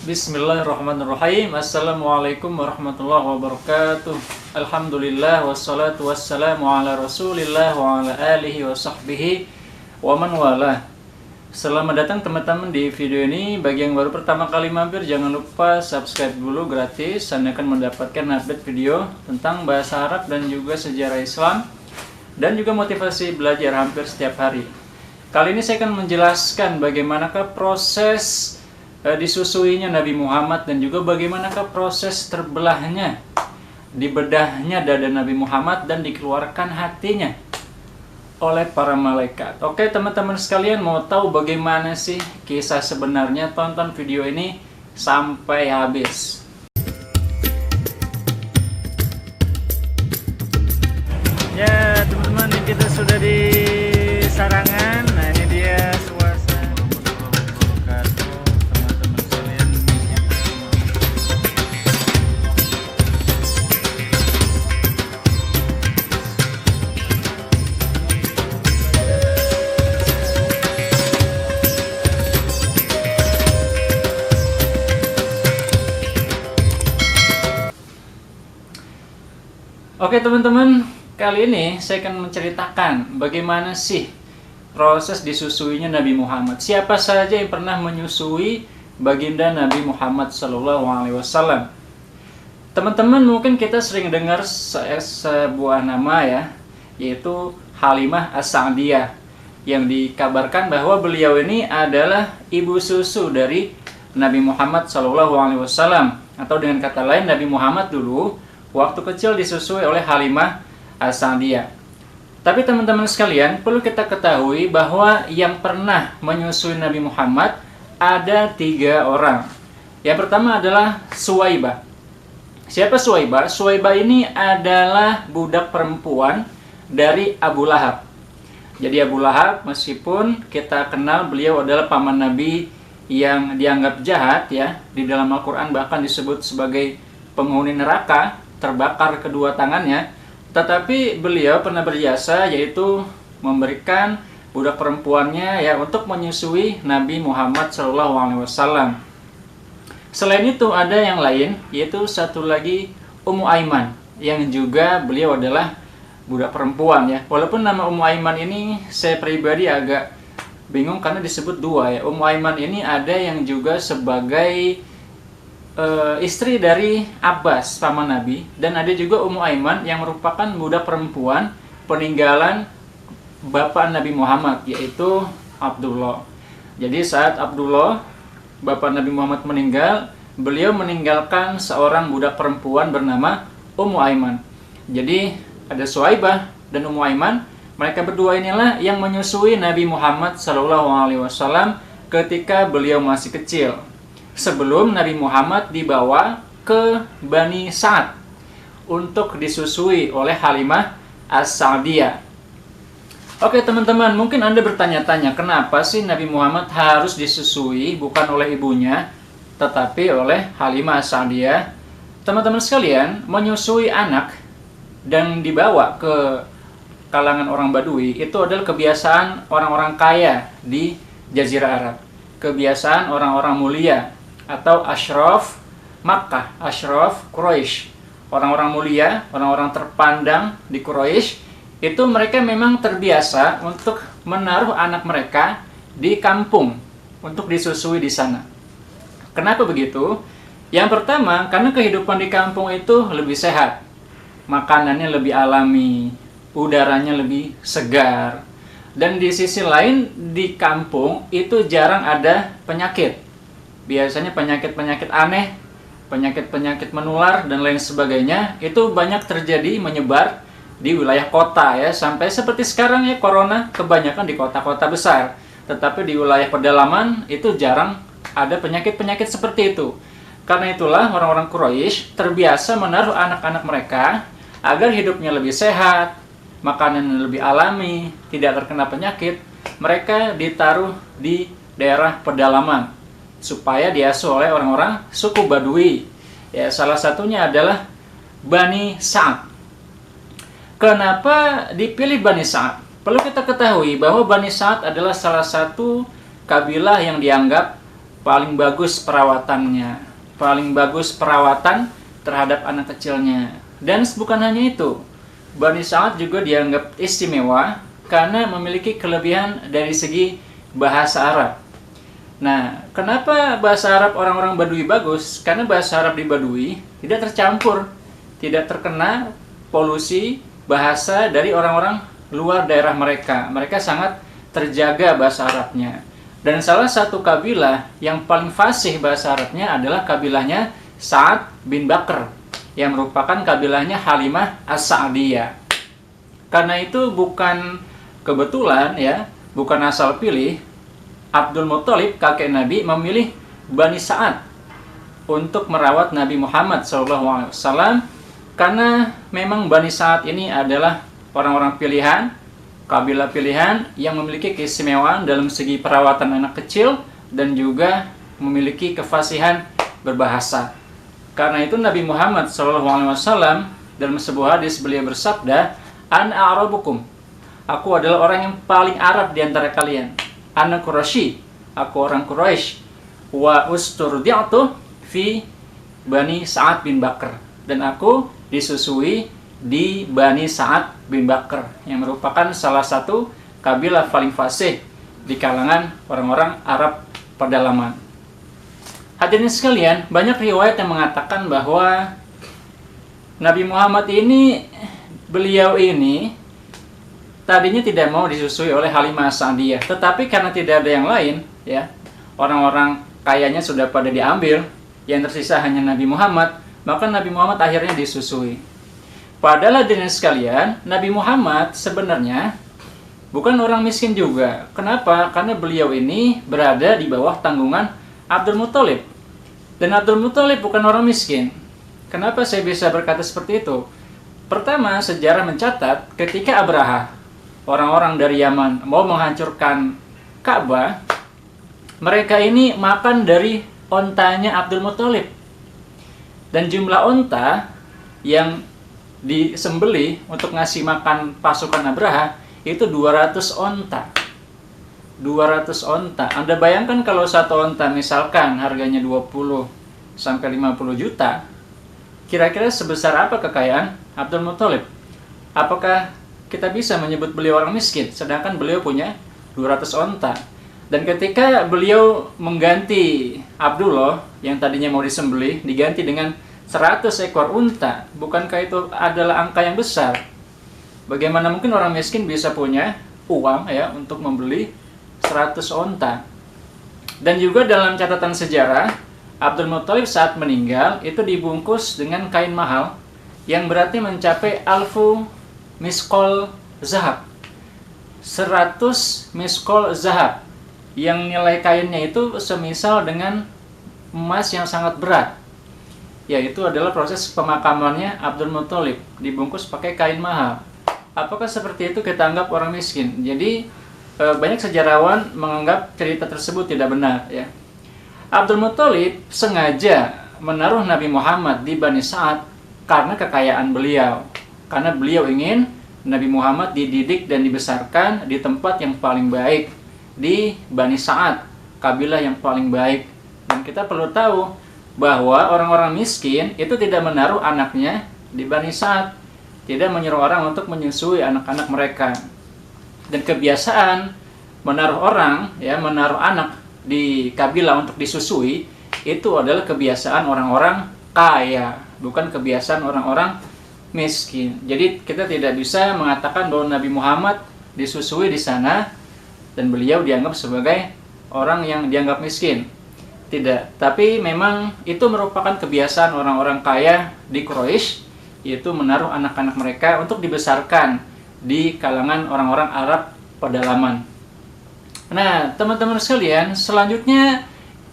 Bismillahirrahmanirrahim. Assalamualaikum warahmatullahi wabarakatuh. Alhamdulillah wassalatu wassalamu ala Rasulillah wa ala alihi wa sahbihi wa man wala. Selamat datang teman-teman di video ini. Bagi yang baru pertama kali mampir, jangan lupa subscribe dulu gratis. Anda akan mendapatkan update video tentang bahasa Arab dan juga sejarah Islam dan juga motivasi belajar hampir setiap hari. Kali ini saya akan menjelaskan bagaimanakah proses disusuinya Nabi Muhammad dan juga bagaimanakah proses terbelahnya, dibedahnya dada Nabi Muhammad dan dikeluarkan hatinya oleh para malaikat. Oke teman-teman sekalian, mau tahu bagaimana sih kisah sebenarnya? Tonton video ini sampai habis. Ya teman-teman, kita sudah di Sarangan. Nah ini dia suasana. Teman-teman sekalian. Oke teman-teman, kali ini saya akan menceritakan bagaimana sih proses disusuinya Nabi Muhammad. Siapa saja yang pernah menyusui baginda Nabi Muhammad SAW? Teman-teman, mungkin kita sering dengar sebuah nama ya, yaitu Halimah As-Sa'diyah, yang dikabarkan bahwa beliau ini adalah ibu susu dari Nabi Muhammad SAW, atau dengan kata lain Nabi Muhammad dulu waktu kecil disusui oleh Halimah As-Sa'diyah. Tapi teman-teman sekalian, perlu kita ketahui bahwa yang pernah menyusui Nabi Muhammad ada 3 orang. Yang pertama adalah Suwaibah. Siapa Suwaibah? Suwaibah ini adalah budak perempuan dari Abu Lahab. Jadi Abu Lahab, meskipun kita kenal beliau adalah paman Nabi yang dianggap jahat ya, di dalam Al-Quran bahkan disebut sebagai penghuni neraka, terbakar kedua tangannya. Tetapi beliau pernah berjasa, yaitu memberikan budak perempuannya ya untuk menyusui Nabi Muhammad SAW. Selain itu ada yang lain, yaitu satu lagi Ummu Aiman, yang juga beliau adalah budak perempuan ya. Walaupun nama Ummu Aiman ini saya pribadi agak bingung karena disebut 2 ya. Ummu Aiman ini ada yang juga sebagai istri dari Abbas, paman Nabi, dan ada juga Ummu Aiman yang merupakan budak perempuan peninggalan bapak Nabi Muhammad, yaitu Abdullah. Jadi saat Abdullah, bapak Nabi Muhammad meninggal, beliau meninggalkan seorang budak perempuan bernama Ummu Aiman. Jadi ada Suwaibah dan Ummu Aiman, mereka berdua inilah yang menyusui Nabi Muhammad SAW ketika beliau masih kecil, sebelum Nabi Muhammad dibawa ke Bani Sa'ad untuk disusui oleh Halimah As-Sa'diyah. Oke teman-teman, mungkin Anda bertanya-tanya, kenapa sih Nabi Muhammad harus disusui bukan oleh ibunya, tetapi oleh Halimah As-Sa'diyah? Teman-teman sekalian, menyusui anak dan dibawa ke kalangan orang Badui itu adalah kebiasaan orang-orang kaya di Jazirah Arab, kebiasaan orang-orang mulia atau asyraf Makkah, asyraf Quraisy, orang-orang mulia, orang-orang terpandang di Quraisy. Itu mereka memang terbiasa untuk menaruh anak mereka di kampung untuk disusui di sana. Kenapa begitu? Yang pertama, karena kehidupan di kampung itu lebih sehat, makanannya lebih alami, udaranya lebih segar, dan di sisi lain di kampung itu jarang ada penyakit. Biasanya penyakit-penyakit aneh, penyakit-penyakit menular, dan lain sebagainya, itu banyak terjadi menyebar di wilayah kota ya. Sampai seperti sekarang ya, corona kebanyakan di kota-kota besar. Tetapi di wilayah pedalaman itu jarang ada penyakit-penyakit seperti itu. Karena itulah orang-orang Quraisy terbiasa menaruh anak-anak mereka agar hidupnya lebih sehat, makanan lebih alami, tidak terkena penyakit. Mereka ditaruh di daerah pedalaman supaya diasuh oleh orang-orang suku Badui. Ya, salah satunya adalah Bani Sa'ad. Kenapa dipilih Bani Sa'ad? Perlu kita ketahui bahwa Bani Sa'ad adalah salah satu kabilah yang dianggap paling bagus perawatannya, paling bagus perawatan terhadap anak kecilnya. Dan bukan hanya itu, Bani Sa'ad juga dianggap istimewa karena memiliki kelebihan dari segi bahasa Arab. Nah, kenapa bahasa Arab orang-orang Badui bagus? Karena bahasa Arab di Badui tidak tercampur, tidak terkena polusi bahasa dari orang-orang luar daerah mereka. Mereka sangat terjaga bahasa Arabnya. Dan salah satu kabilah yang paling fasih bahasa Arabnya adalah kabilahnya Sa'ad bin Bakr, yang merupakan kabilahnya Halimah As-Sa'diyah. Karena itu bukan kebetulan ya, bukan asal pilih, Abdul Muthalib kakek Nabi memilih Bani Sa'ad untuk merawat Nabi Muhammad SAW, karena memang Bani Sa'ad ini adalah orang-orang pilihan, kabilah pilihan yang memiliki keistimewaan dalam segi perawatan anak kecil dan juga memiliki kefasihan berbahasa. Karena itu Nabi Muhammad SAW dalam sebuah hadis beliau bersabda, "Ana a'rabukum." Aku adalah orang yang paling Arab di antara kalian. Ana Quraisy, aku orang Quraisy. Wa usturdi'tu fi Bani Sa'ad bin Bakr. Dan aku disusui di Bani Sa'ad bin Bakr, yang merupakan salah satu kabilah paling fasih di kalangan orang-orang Arab pedalaman. Hadirin sekalian, banyak riwayat yang mengatakan bahwa Nabi Muhammad ini, beliau ini tadinya tidak mau disusui oleh Halimah As-Sa'diyah, tetapi karena tidak ada yang lain, ya, orang-orang kayanya sudah pada diambil, yang tersisa hanya Nabi Muhammad, maka Nabi Muhammad akhirnya disusui. Padahal hadirin sekalian, Nabi Muhammad sebenarnya bukan orang miskin juga. Kenapa? Karena beliau ini berada di bawah tanggungan Abdul Muthalib. Dan Abdul Muthalib bukan orang miskin. Kenapa saya bisa berkata seperti itu? Pertama, sejarah mencatat ketika Abraha, orang-orang dari Yaman, mau menghancurkan Ka'bah, mereka ini makan dari ontanya Abdul Muthalib. Dan jumlah onta yang disembeli untuk ngasih makan pasukan Abraha itu 200 onta. 200 onta. Anda bayangkan kalau satu onta misalkan harganya 20 sampai 50 juta, kira-kira sebesar apa kekayaan Abdul Muthalib? Apakah kita bisa menyebut beliau orang miskin sedangkan beliau punya 200 onta? Dan ketika beliau mengganti Abdullah yang tadinya mau disembelih diganti dengan 100 ekor unta, bukankah itu adalah angka yang besar? Bagaimana mungkin orang miskin bisa punya uang ya untuk membeli 100 onta? Dan juga dalam catatan sejarah, Abdul Muthalib saat meninggal itu dibungkus dengan kain mahal yang berarti mencapai alfu miskol zahab, 100 miskol zahab, yang nilai kainnya itu semisal dengan emas yang sangat berat. Yaitu adalah proses pemakamannya Abdul Muthalib, dibungkus pakai kain mahal. Apakah seperti itu kita anggap orang miskin? Jadi banyak sejarawan menganggap cerita tersebut tidak benar ya. Abdul Muthalib sengaja menaruh Nabi Muhammad di Bani Sa'ad karena kekayaan beliau. Karena beliau ingin Nabi Muhammad dididik dan dibesarkan di tempat yang paling baik, di Bani Sa'ad, kabilah yang paling baik. Dan kita perlu tahu bahwa orang-orang miskin itu tidak menaruh anaknya di Bani Sa'ad, tidak menyuruh orang untuk menyusui anak-anak mereka. Dan kebiasaan menaruh orang, ya, menaruh anak di kabilah untuk disusui, itu adalah kebiasaan orang-orang kaya, bukan kebiasaan orang-orang miskin. Jadi kita tidak bisa mengatakan bahwa Nabi Muhammad disusui di sana dan beliau dianggap sebagai orang yang dianggap miskin. Tidak, tapi memang itu merupakan kebiasaan orang-orang kaya di Quraisy, yaitu menaruh anak-anak mereka untuk dibesarkan di kalangan orang-orang Arab pedalaman. Nah, teman-teman sekalian, selanjutnya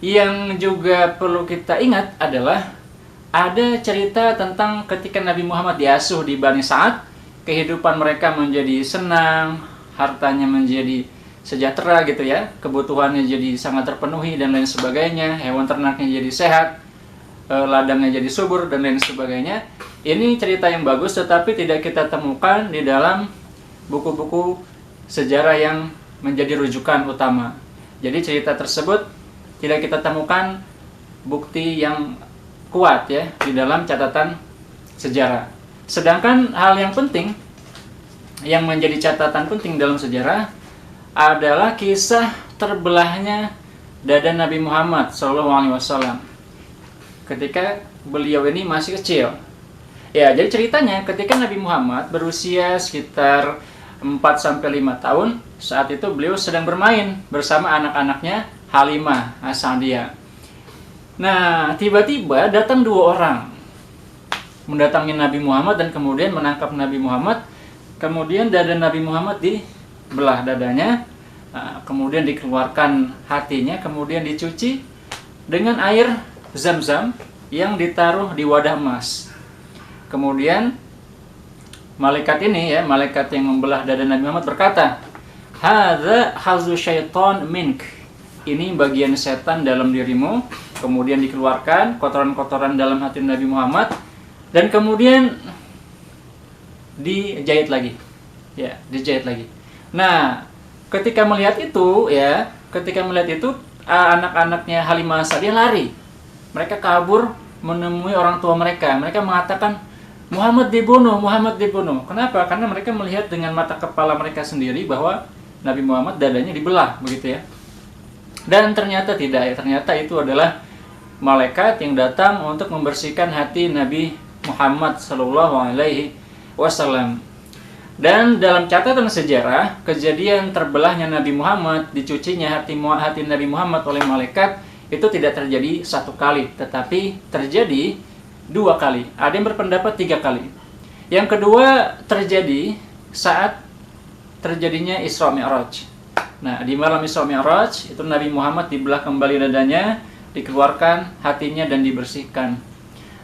yang juga perlu kita ingat adalah ada cerita tentang ketika Nabi Muhammad diasuh di Bani Sa'ad, kehidupan mereka menjadi senang, hartanya menjadi sejahtera gitu ya, kebutuhannya jadi sangat terpenuhi dan lain sebagainya, hewan ternaknya jadi sehat, ladangnya jadi subur dan lain sebagainya. Ini cerita yang bagus tetapi tidak kita temukan di dalam buku-buku sejarah yang menjadi rujukan utama. Jadi cerita tersebut tidak kita temukan bukti yang kuat ya di dalam catatan sejarah. Sedangkan hal yang penting yang menjadi catatan penting dalam sejarah adalah kisah terbelahnya dada Nabi Muhammad SAW ketika beliau ini masih kecil. Ya, jadi ceritanya ketika Nabi Muhammad berusia sekitar 4-5 tahun, saat itu beliau sedang bermain bersama anak-anaknya Halimah As-Sa'diyah. Nah, tiba-tiba datang 2 orang mendatangi Nabi Muhammad dan kemudian menangkap Nabi Muhammad. Kemudian dada Nabi Muhammad dibelah dadanya, kemudian dikeluarkan hatinya, kemudian dicuci dengan air Zam-Zam yang ditaruh di wadah emas. Kemudian malaikat ini ya, malaikat yang membelah dada Nabi Muhammad berkata, "Hadza hazu syaitan mink." Ini bagian setan dalam dirimu. Kemudian dikeluarkan kotoran-kotoran dalam hati Nabi Muhammad dan kemudian dijahit lagi. Ya, dijahit lagi. Nah, ketika melihat itu ya, anak-anaknya Halimah As-Sa'diyah lari. Mereka kabur menemui orang tua mereka. Mereka mengatakan, Muhammad dibunuh, Muhammad dibunuh. Kenapa? Karena mereka melihat dengan mata kepala mereka sendiri bahwa Nabi Muhammad dadanya dibelah, begitu ya. Dan ternyata tidak ya, ternyata itu adalah malaikat yang datang untuk membersihkan hati Nabi Muhammad SAW. Dan dalam catatan sejarah, kejadian terbelahnya Nabi Muhammad, dicucinya hati Nabi Muhammad oleh malaikat, itu tidak terjadi 1 kali, tetapi terjadi 2 kali. Ada yang berpendapat 3 kali. Yang kedua terjadi saat terjadinya Isra Mi'raj. Nah, di malam Isra Mi'raj itu Nabi Muhammad dibelah kembali dadanya, dikeluarkan hatinya dan dibersihkan.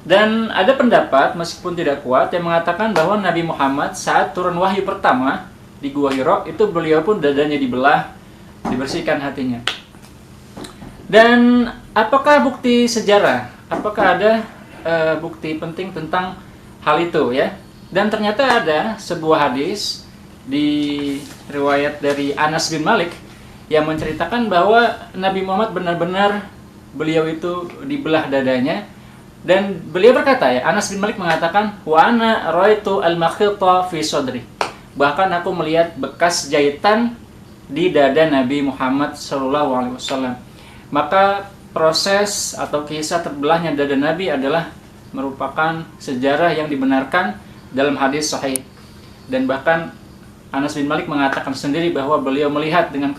Dan ada pendapat meskipun tidak kuat yang mengatakan bahwa Nabi Muhammad saat turun wahyu pertama di Gua Hira itu beliau pun dadanya dibelah, dibersihkan hatinya. Dan apakah bukti sejarah? Apakah ada bukti penting tentang hal itu ya? Dan ternyata ada sebuah hadis di riwayat dari Anas bin Malik yang menceritakan bahwa Nabi Muhammad benar-benar beliau itu dibelah dadanya dan beliau berkata ya, Anas bin Malik mengatakan wa ana raitu al-makhita fi sadri. Bahkan aku melihat bekas jahitan di dada Nabi Muhammad SAW. Maka proses atau kisah terbelahnya dada Nabi adalah merupakan sejarah yang dibenarkan dalam hadis sahih. Dan bahkan Anas bin Malik mengatakan sendiri bahwa beliau melihat dengan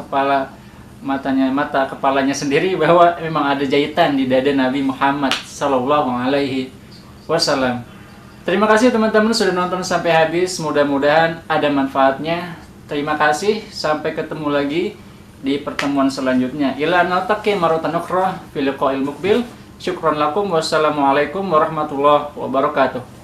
mata kepalanya sendiri bahwa memang ada jahitan di dada Nabi Muhammad SAW. Terima kasih teman-teman sudah nonton sampai habis. Mudah-mudahan ada manfaatnya. Terima kasih. Sampai ketemu lagi di pertemuan selanjutnya. Ila naltaqi maratan ukhra fil liqa'il muqbil. Syukran lakum. Wassalamualaikum warahmatullahi wabarakatuh.